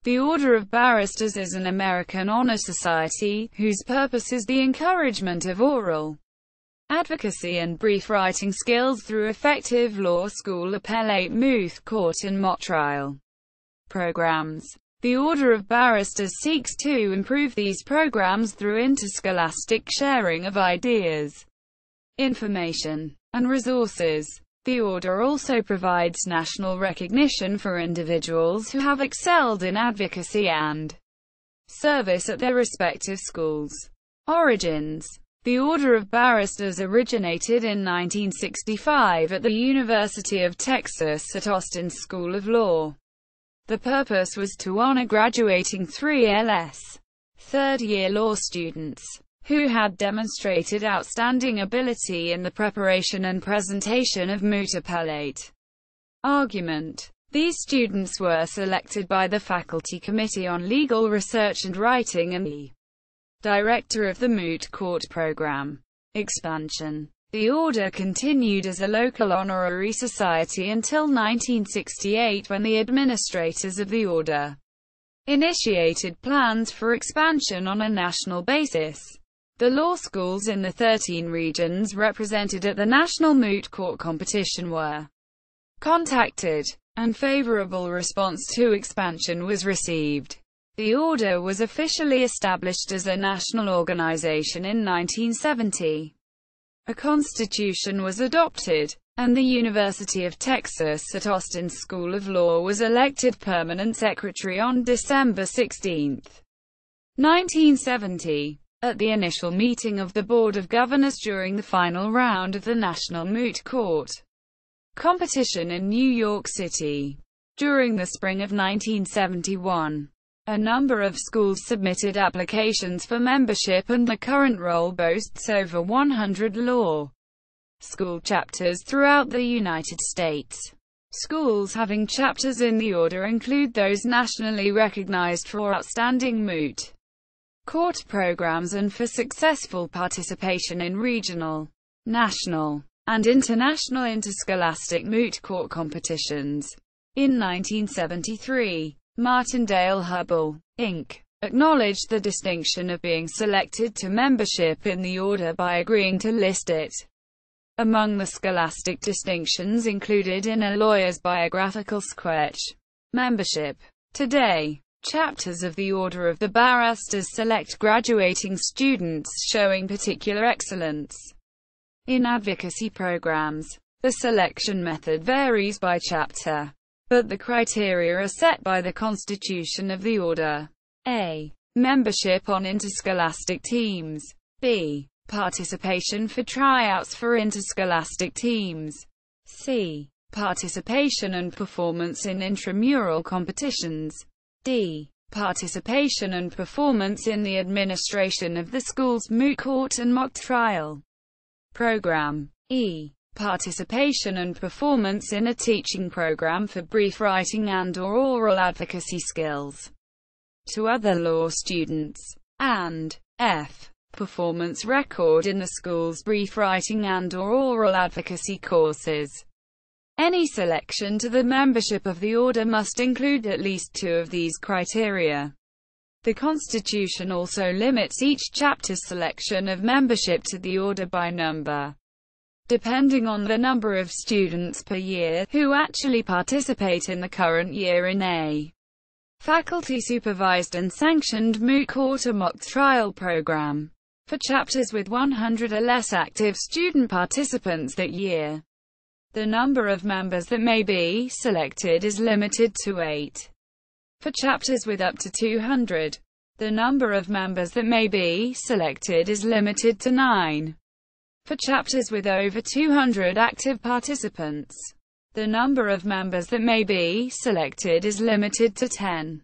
The Order of Barristers is an American honor society, whose purpose is the encouragement of oral advocacy and brief writing skills through effective law school, appellate, moot court and mock trial programs. The Order of Barristers seeks to improve these programs through interscholastic sharing of ideas, information, and resources. The Order also provides national recognition for individuals who have excelled in advocacy and service at their respective schools. Origins. The Order of Barristers originated in 1965 at the University of Texas at Austin School of Law. The purpose was to honor graduating 3LS, third-year law students, who had demonstrated outstanding ability in the preparation and presentation of moot appellate argument. These students were selected by the Faculty Committee on Legal Research and Writing and the director of the moot court program. Expansion. The Order continued as a local honorary society until 1968, when the administrators of the Order initiated plans for expansion on a national basis. The law schools in the 13 regions represented at the National Moot Court competition were contacted, and favorable response to expansion was received. The Order was officially established as a national organization in 1970. A constitution was adopted, and the University of Texas at Austin School of Law was elected permanent secretary on December 16, 1970. At the initial meeting of the Board of Governors during the final round of the National Moot Court competition in New York City. During the spring of 1971, a number of schools submitted applications for membership, and the current roll boasts over 100 law school chapters throughout the United States. Schools having chapters in the Order include those nationally recognized for outstanding moot court programs and for successful participation in regional, national, and international interscholastic moot court competitions. In 1973, Martindale-Hubbell, Inc. acknowledged the distinction of being selected to membership in the Order by agreeing to list it among the scholastic distinctions included in a lawyer's biographical sketch. Membership. Today, chapters of the Order of the Barristers select graduating students showing particular excellence in advocacy programs. The selection method varies by chapter, but the criteria are set by the Constitution of the Order. A. Membership on interscholastic teams. B. Participation for tryouts for interscholastic teams. C. Participation and performance in intramural competitions. D. Participation and performance in the administration of the school's moot court and mock trial program. E. Participation and performance in a teaching program for brief writing and/or oral advocacy skills to other law students. And F. Performance record in the school's brief writing and/or oral advocacy courses. Any selection to the membership of the Order must include at least 2 of these criteria. The Constitution also limits each chapter's selection of membership to the Order by number, depending on the number of students per year who actually participate in the current year in a faculty-supervised and sanctioned moot court or mock trial program. For chapters with 100 or less active student participants that year, the number of members that may be selected is limited to 8. For chapters with up to 200, the number of members that may be selected is limited to 9. For chapters with over 200 active participants, the number of members that may be selected is limited to 10.